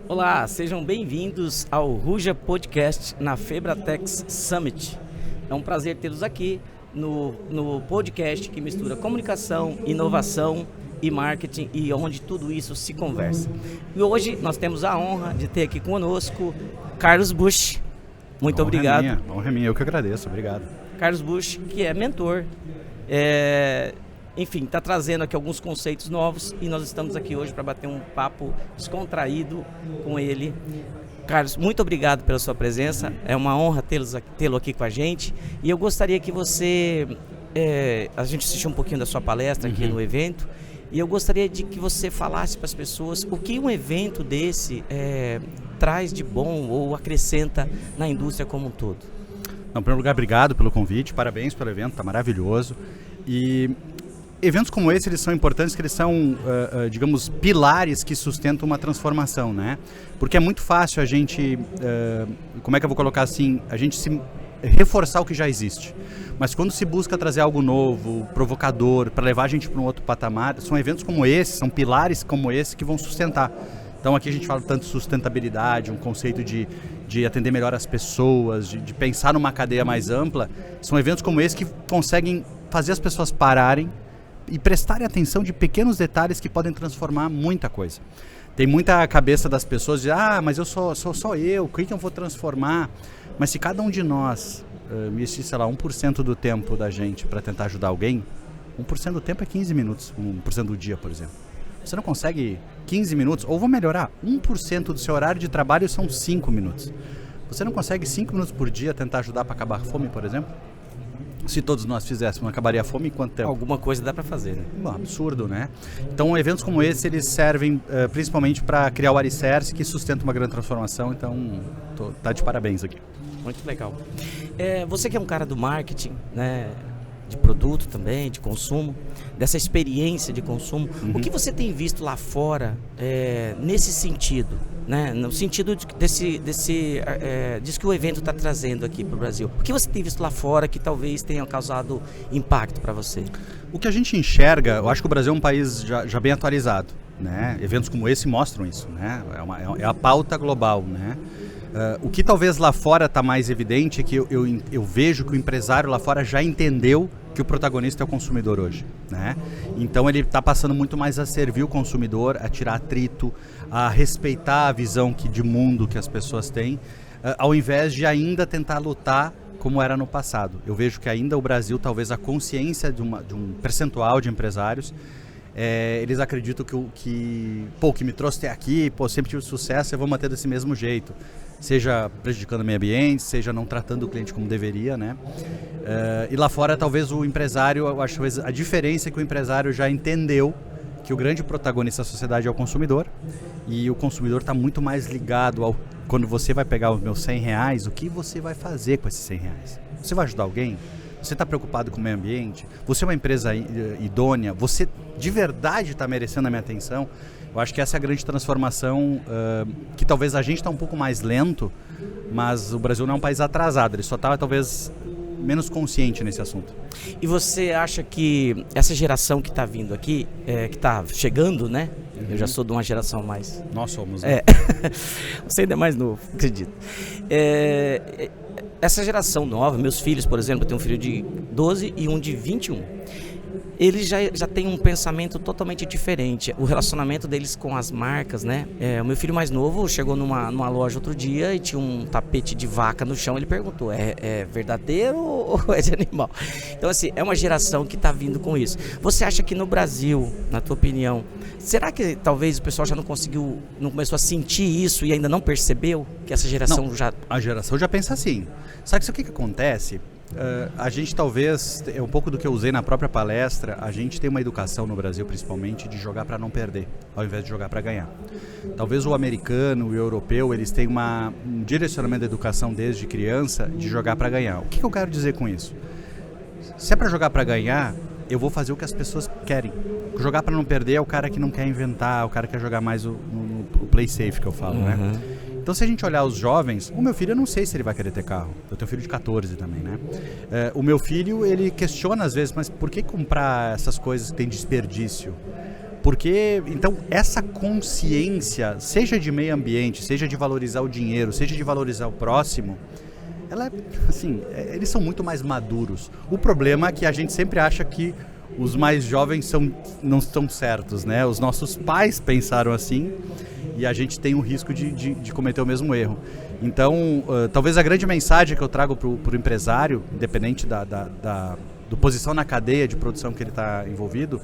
Olá, sejam bem-vindos ao Ruja Podcast na Febratex Summit. É um prazer tê-los aqui no podcast que mistura comunicação, inovação e marketing e onde tudo isso se conversa. E hoje nós temos a honra de ter aqui conosco Carlos Busch. Muito obrigado. Honra minha, eu que agradeço, obrigado. Carlos Busch, que é mentor, enfim, está trazendo aqui alguns conceitos novos e nós estamos aqui hoje para bater um papo descontraído com ele. Carlos, muito obrigado pela sua presença, é uma honra tê-lo aqui com a gente e eu gostaria que você, a gente assistiu um pouquinho da sua palestra aqui no evento e eu gostaria de que você falasse para as pessoas o que um evento desse traz de bom ou acrescenta na indústria como um todo. Em primeiro lugar, obrigado pelo convite, parabéns pelo evento, está maravilhoso. E eventos como esse, eles são importantes, que eles são, digamos, pilares que sustentam uma transformação, né? Porque é muito fácil a gente, como é que eu vou colocar assim, a gente se reforçar o que já existe. Mas quando se busca trazer algo novo, provocador, para levar a gente para um outro patamar, são eventos como esse, são pilares como esse que vão sustentar. Então aqui a gente fala tanto de sustentabilidade, um conceito de atender melhor as pessoas, de pensar numa cadeia mais ampla. São eventos como esse que conseguem fazer as pessoas pararem e prestarem atenção de pequenos detalhes que podem transformar muita coisa. Tem muita cabeça das pessoas de, mas eu sou só eu, o que eu vou transformar? Mas se cada um de nós investisse, sei lá, 1% do tempo da gente para tentar ajudar alguém, 1% do tempo é 15 minutos, 1% do dia, por exemplo. Você não consegue 15 minutos, ou vou melhorar, 1% do seu horário de trabalho são 5 minutos. Você não consegue 5 minutos por dia tentar ajudar para acabar a fome, por exemplo? Se todos nós fizéssemos, acabaria a fome em quanto tempo? Alguma coisa dá para fazer, né? Um absurdo, né? Então, eventos como esse, eles servem principalmente para criar o alicerce que sustenta uma grande transformação. Então, tá de parabéns aqui. Muito legal. Você que é um cara do marketing, né? De produto também, de consumo, dessa experiência de consumo, o que você tem visto lá fora nesse sentido, né? No sentido disso que o evento está trazendo aqui para o Brasil? O que você tem visto lá fora que talvez tenha causado impacto para você? O que a gente enxerga, eu acho que o Brasil é um país já bem atualizado, né? Eventos como esse mostram isso, né? É a pauta global, né? O que talvez lá fora está mais evidente é que eu vejo que o empresário lá fora já entendeu que o protagonista é o consumidor hoje, né? Então ele está passando muito mais a servir o consumidor, a tirar atrito, a respeitar a visão de mundo que as pessoas têm, ao invés de ainda tentar lutar como era no passado. Eu vejo que ainda o Brasil, talvez a consciência de um percentual de empresários, eles acreditam que o que me trouxe até aqui, sempre tive sucesso, eu vou manter desse mesmo jeito. Seja prejudicando o meio ambiente, seja não tratando o cliente como deveria, né? E lá fora, talvez o empresário, eu acho que a diferença é que o empresário já entendeu que o grande protagonista da sociedade é o consumidor, e o consumidor está muito mais ligado quando você vai pegar os meus R$100, o que você vai fazer com esses R$100? Você vai ajudar alguém? Você está preocupado com o meio ambiente? Você é uma empresa idônea? Você de verdade está merecendo a minha atenção? Eu acho que essa é a grande transformação, que talvez a gente está um pouco mais lento, mas o Brasil não é um país atrasado, ele só está talvez menos consciente nesse assunto. E você acha que essa geração que está vindo aqui, que está chegando, né? Eu já sou de uma geração mais... Nós somos, né? Você ainda é mais novo, acredito. Essa geração nova, meus filhos, por exemplo, eu tenho um filho de 12 e um de 21. Eles já têm um pensamento totalmente diferente. O relacionamento deles com as marcas, né? O meu filho mais novo chegou numa loja outro dia e tinha um tapete de vaca no chão. Ele perguntou, é verdadeiro ou é de animal? Então, assim, é uma geração que está vindo com isso. Você acha que no Brasil, na tua opinião, será que talvez o pessoal já não começou a sentir isso e ainda não percebeu que essa geração A geração já pensa assim. Sabe o que acontece? A gente talvez, é um pouco do que eu usei na própria palestra, a gente tem uma educação no Brasil principalmente de jogar para não perder, ao invés de jogar para ganhar. Talvez o americano, o europeu, eles têm um direcionamento da educação desde criança de jogar para ganhar. O que eu quero dizer com isso? Se é para jogar para ganhar, eu vou fazer o que as pessoas querem. Jogar para não perder é o cara que não quer inventar, o cara que quer jogar mais o play safe que eu falo, né? Então, se a gente olhar os jovens, o meu filho, eu não sei se ele vai querer ter carro. Eu tenho um filho de 14 também, né? O meu filho, ele questiona às vezes, mas por que comprar essas coisas que tem desperdício? Porque, então, essa consciência, seja de meio ambiente, seja de valorizar o dinheiro, seja de valorizar o próximo, ela, assim, eles são muito mais maduros. O problema é que a gente sempre acha que os mais jovens não estão certos, né? Os nossos pais pensaram assim e a gente tem o risco de cometer o mesmo erro. Então, talvez a grande mensagem que eu trago para o empresário, independente do posição na cadeia de produção que ele está envolvido,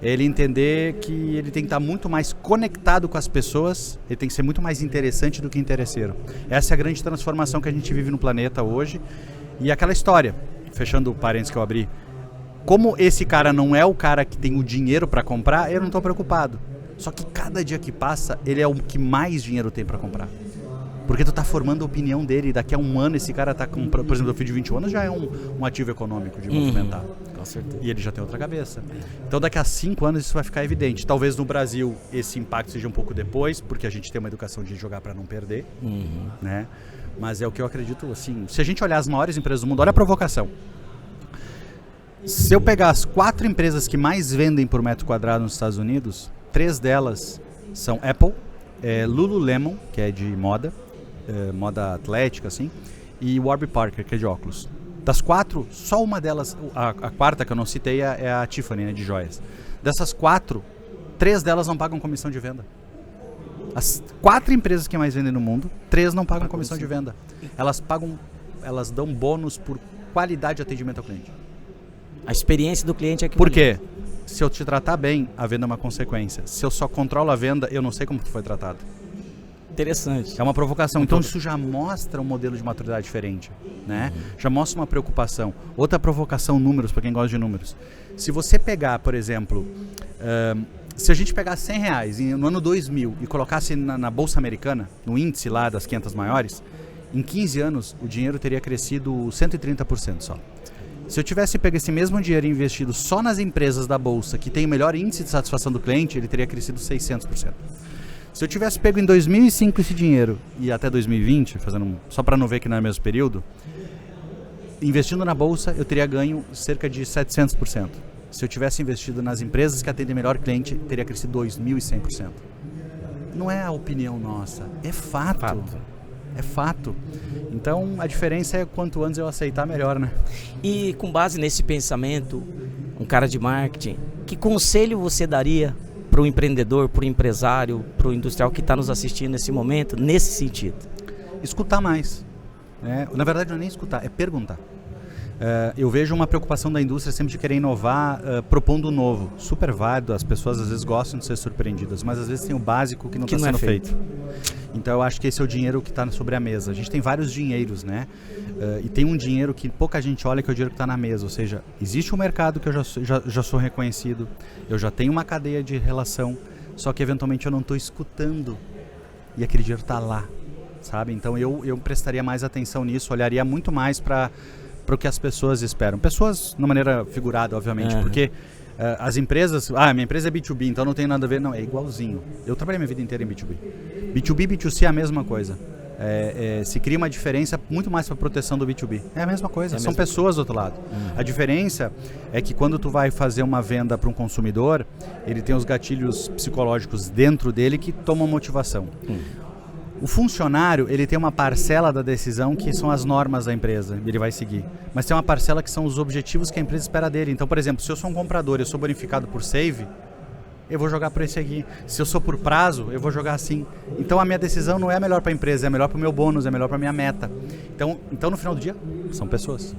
é ele entender que ele tem que estar muito mais conectado com as pessoas, ele tem que ser muito mais interessante do que interesseiro. Essa é a grande transformação que a gente vive no planeta hoje. E aquela história, fechando o parênteses que eu abri, como esse cara não é o cara que tem o dinheiro para comprar, eu não estou preocupado. Só que cada dia que passa, ele é o que mais dinheiro tem para comprar. Porque tu está formando a opinião dele, e daqui a um ano esse cara está com, por exemplo, o filho de 21 anos já é um ativo econômico de movimentar. Com certeza. E ele já tem outra cabeça. Então daqui a 5 anos isso vai ficar evidente. Talvez no Brasil esse impacto seja um pouco depois, porque a gente tem uma educação de jogar para não perder, né? Mas é o que eu acredito, assim, se a gente olhar as maiores empresas do mundo, olha a provocação. Se eu pegar as 4 empresas que mais vendem por metro quadrado nos Estados Unidos, 3 delas são Apple, Lululemon, que é de moda, moda atlética, assim, e Warby Parker, que é de óculos. Das 4, só uma delas, a quarta que eu não citei é a Tiffany, né, de joias. Dessas 4, 3 delas não pagam comissão de venda. As 4 empresas que mais vendem no mundo, 3 não pagam comissão de venda. Elas dão bônus por qualidade de atendimento ao cliente. A experiência do cliente é que... Por quê? Se eu te tratar bem, a venda é uma consequência. Se eu só controlo a venda, eu não sei como tu foi tratado. Interessante. É uma provocação. Então isso já mostra um modelo de maturidade diferente, né? Já mostra uma preocupação. Outra provocação, números, para quem gosta de números. Se você pegar, por exemplo, se a gente pegar R$100 no ano 2000 e colocasse na Bolsa Americana, no índice lá das 500 maiores, em 15 anos o dinheiro teria crescido 130% só. Se eu tivesse pego esse mesmo dinheiro e investido só nas empresas da Bolsa, que tem o melhor índice de satisfação do cliente, ele teria crescido 600%. Se eu tivesse pego em 2005 esse dinheiro e até 2020, só para não ver que não é o mesmo período, investindo na Bolsa, eu teria ganho cerca de 700%. Se eu tivesse investido nas empresas que atendem melhor cliente, teria crescido 2.100%. Não é a opinião nossa, é fato. É fato. Então, a diferença é quanto antes eu aceitar, melhor, né? E com base nesse pensamento, um cara de marketing, que conselho você daria para o empreendedor, para o empresário, para o industrial que está nos assistindo nesse momento, nesse sentido? Escutar mais. Na verdade, não é nem escutar, é perguntar. Eu vejo uma preocupação da indústria sempre de querer inovar, propondo o novo. Super válido, as pessoas às vezes gostam de ser surpreendidas, mas às vezes tem o básico que não está sendo feito. Então eu acho que esse é o dinheiro que está sobre a mesa. A gente tem vários dinheiros, né? E tem um dinheiro que pouca gente olha, que é o dinheiro que está na mesa. Ou seja, existe um mercado que eu já sou reconhecido, eu já tenho uma cadeia de relação, só que eventualmente eu não estou escutando e aquele dinheiro está lá, sabe? Então eu prestaria mais atenção nisso, olharia muito mais para o que as pessoas esperam. Pessoas, de maneira figurada, obviamente, porque as empresas... minha empresa é B2B, então não tem nada a ver. Não, é igualzinho. Eu trabalhei minha vida inteira em B2B. B2B e B2C é a mesma coisa. Se cria uma diferença muito mais para a proteção do B2B. É a mesma coisa, são pessoas do outro lado. A diferença é que quando tu vai fazer uma venda para um consumidor, ele tem os gatilhos psicológicos dentro dele que tomam motivação. O funcionário, ele tem uma parcela da decisão que são as normas da empresa, ele vai seguir. Mas tem uma parcela que são os objetivos que a empresa espera dele. Então, por exemplo, se eu sou um comprador e eu sou bonificado por save, eu vou jogar por esse aqui. Se eu sou por prazo, eu vou jogar assim. Então a minha decisão não é melhor para a empresa, é melhor para o meu bônus, é melhor para a minha meta. Então no final do dia, são pessoas.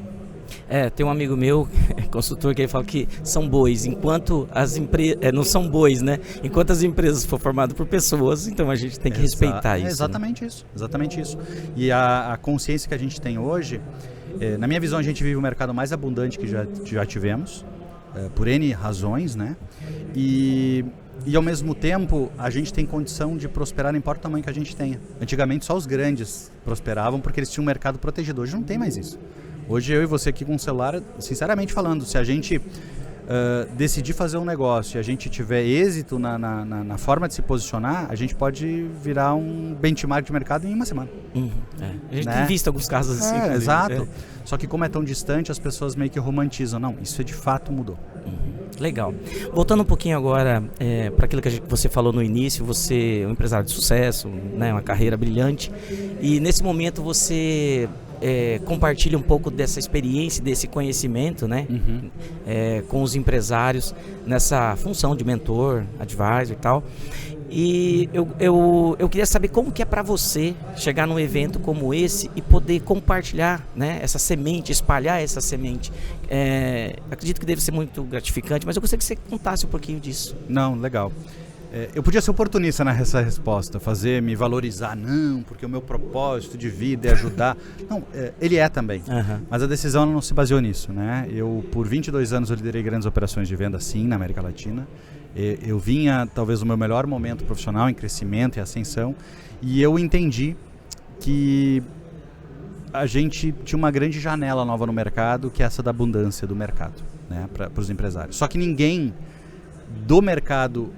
Tem um amigo meu, consultor, que ele fala que são bois, enquanto as empresas... não são bois, né? Enquanto as empresas for formadas por pessoas, então a gente tem que respeitar isso. Exatamente, né? Exatamente isso. E a consciência que a gente tem hoje, na minha visão, a gente vive o mercado mais abundante que já tivemos, por N razões, né? E ao mesmo tempo, a gente tem condição de prosperar, não importa o tamanho que a gente tenha. Antigamente, só os grandes prosperavam porque eles tinham um mercado protegido. Hoje não tem mais isso. Hoje eu e você aqui com o celular, sinceramente falando, se a gente decidir fazer um negócio e a gente tiver êxito na forma de se posicionar, a gente pode virar um benchmark de mercado em uma semana. A gente tem visto alguns casos assim. Exato. Só que como é tão distante, as pessoas meio que romantizam. Não, isso de fato mudou. Legal. Voltando um pouquinho agora para aquilo que você falou no início, você é um empresário de sucesso, né, uma carreira brilhante, e nesse momento você compartilha um pouco dessa experiência, desse conhecimento, né, com os empresários nessa função de mentor, advisor e tal. E eu queria saber como que é para você chegar num evento como esse e poder compartilhar, né, essa semente, espalhar essa semente. Acredito que deve ser muito gratificante, mas eu gostaria que você contasse um pouquinho disso. Não, legal. Eu podia ser oportunista nessa resposta, me valorizar, não, porque o meu propósito de vida é ajudar. Não, ele é também, mas a decisão não se baseou nisso, né? Eu, por 22 anos, eu liderei grandes operações de venda, sim, na América Latina. Eu vinha, talvez, no meu melhor momento profissional, em crescimento e ascensão, e eu entendi que a gente tinha uma grande janela nova no mercado, que é essa da abundância do mercado, né, para os empresários. Só que ninguém do mercado,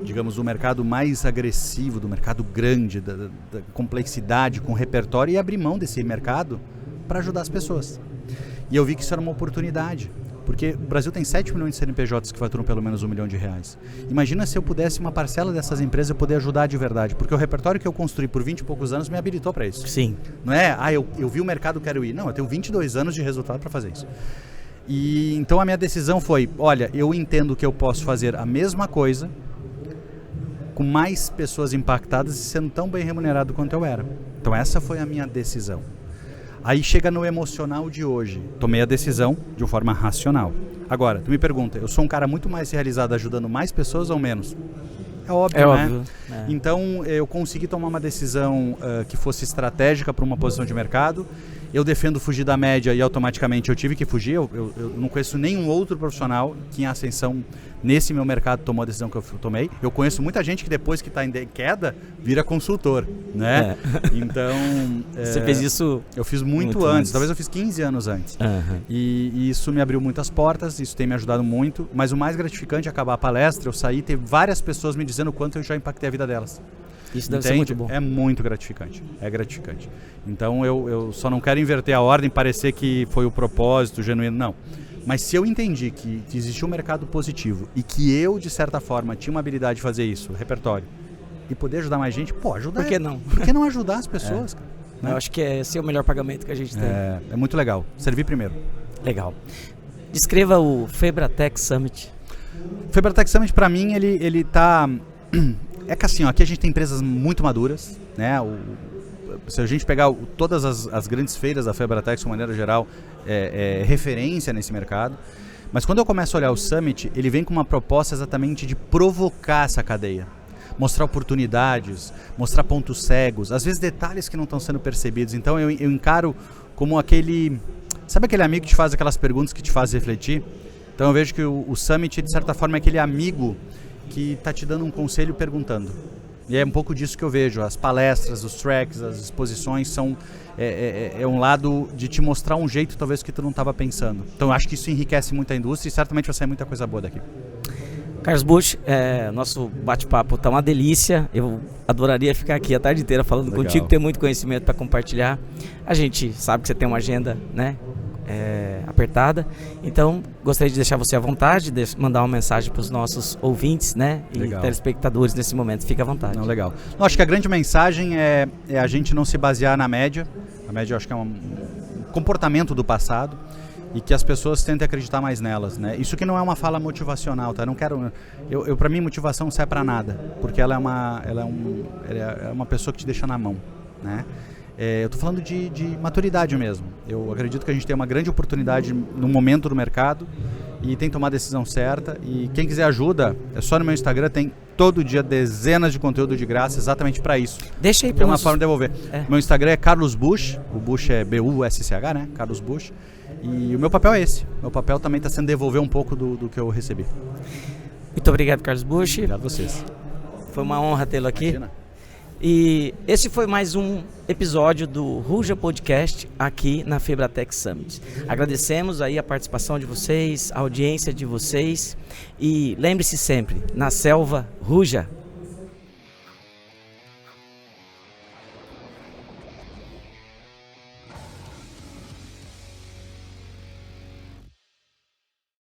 digamos, do mercado mais agressivo, do mercado grande, da complexidade, com repertório, e abrir mão desse mercado para ajudar as pessoas. E eu vi que isso era uma oportunidade. Porque o Brasil tem 7 milhões de CNPJs que faturam pelo menos R$1 milhão. Imagina se eu pudesse, uma parcela dessas empresas, eu poder ajudar de verdade. Porque o repertório que eu construí por 20 e poucos anos me habilitou para isso. Sim. Não é, eu vi o mercado, quero ir. Não, eu tenho 22 anos de resultado para fazer isso. E então a minha decisão foi, olha, eu entendo que eu posso fazer a mesma coisa com mais pessoas impactadas e sendo tão bem remunerado quanto eu era. Então essa foi a minha decisão. Aí chega no emocional de hoje. Tomei a decisão de uma forma racional. Agora, tu me pergunta, eu sou um cara muito mais realizado ajudando mais pessoas ou menos? É óbvio, né? Óbvio. Então, eu consegui tomar uma decisão que fosse estratégica para uma posição de mercado. Eu defendo fugir da média e automaticamente eu tive que fugir. Eu não conheço nenhum outro profissional que em ascensão nesse meu mercado tomou a decisão que eu tomei. Eu conheço muita gente que depois que está em queda, vira consultor, né? Então... Você fez isso... Eu fiz muito antes. Talvez eu fiz 15 anos antes. E isso me abriu muitas portas, isso tem me ajudado muito. Mas o mais gratificante é acabar a palestra, eu sair e ter várias pessoas me dizendo o quanto eu já impactei a vida delas. Isso deve ser muito bom. É muito gratificante. É gratificante. Então eu só não quero inverter a ordem, parecer que foi o propósito genuíno, não. Mas se eu entendi que existia um mercado positivo e que eu, de certa forma, tinha uma habilidade de fazer isso, repertório, e poder ajudar mais gente, ajudar. Por que não? Por que não ajudar as pessoas? Cara, né? Eu acho que esse é o melhor pagamento que a gente tem. É muito legal. Servir primeiro. Legal. Descreva o Febratech Summit. O Febratech Summit, para mim, ele tá... É que assim, aqui a gente tem empresas muito maduras, né? Se a gente pegar todas as grandes feiras da Febratech, de maneira geral, é referência nesse mercado. Mas quando eu começo a olhar o Summit, ele vem com uma proposta exatamente de provocar essa cadeia. Mostrar oportunidades, mostrar pontos cegos, às vezes detalhes que não estão sendo percebidos. Então eu encaro como aquele... Sabe aquele amigo que te faz aquelas perguntas que te fazem refletir? Então eu vejo que o Summit, de certa forma, é aquele amigo que está te dando um conselho perguntando. E é um pouco disso que eu vejo. As palestras, os tracks, as exposições são um lado de te mostrar um jeito talvez que tu não estava pensando. Então eu acho que isso enriquece muito a indústria e certamente vai sair muita coisa boa daqui. Carlos Busch, nosso bate-papo está uma delícia. Eu adoraria ficar aqui a tarde inteira falando contigo, ter muito conhecimento para compartilhar. A gente sabe que você tem uma agenda, né, apertada, então gostaria de deixar você à vontade, de mandar uma mensagem para os nossos ouvintes, né, e telespectadores nesse momento. Fica à vontade. Não, legal. Não, acho que a grande mensagem é a gente não se basear na média. A média eu acho que é um comportamento do passado e que as pessoas tentem acreditar mais nelas, né? Isso que não é uma fala motivacional, tá? Não quero, para mim motivação não serve para nada, porque ela é uma pessoa que te deixa na mão, né? Eu estou falando de maturidade mesmo. Eu acredito que a gente tem uma grande oportunidade no momento do mercado e tem que tomar a decisão certa. E quem quiser ajuda, é só no meu Instagram, tem todo dia dezenas de conteúdo de graça exatamente para isso. Deixa aí para uma forma de devolver. Meu Instagram é Carlos Busch, o Busch é B-U-S-C-H, né? Carlos Busch. E o meu papel é esse. Meu papel também está sendo devolver um pouco do que eu recebi. Muito obrigado, Carlos Busch. Obrigado a vocês. Foi uma honra tê-lo aqui. Imagina. E esse foi mais um episódio do Ruja Podcast aqui na Febratech Summit. Agradecemos aí a participação de vocês, a audiência de vocês e lembre-se sempre, na selva, ruja!